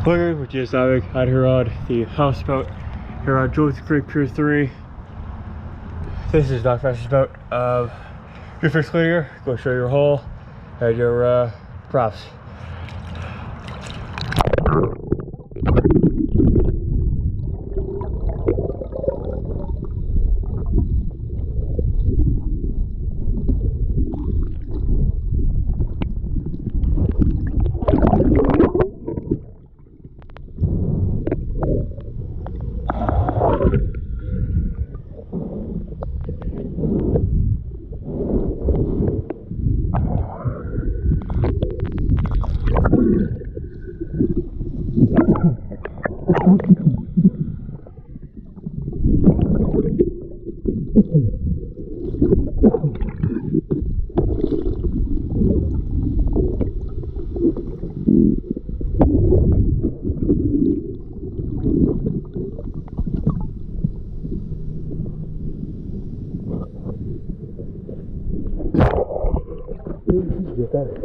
We're with GS Navic out here on the houseboat here on Jones Creek Pier 3. This is not fastest boat. Your first clear, go show your hull and your props. Just that.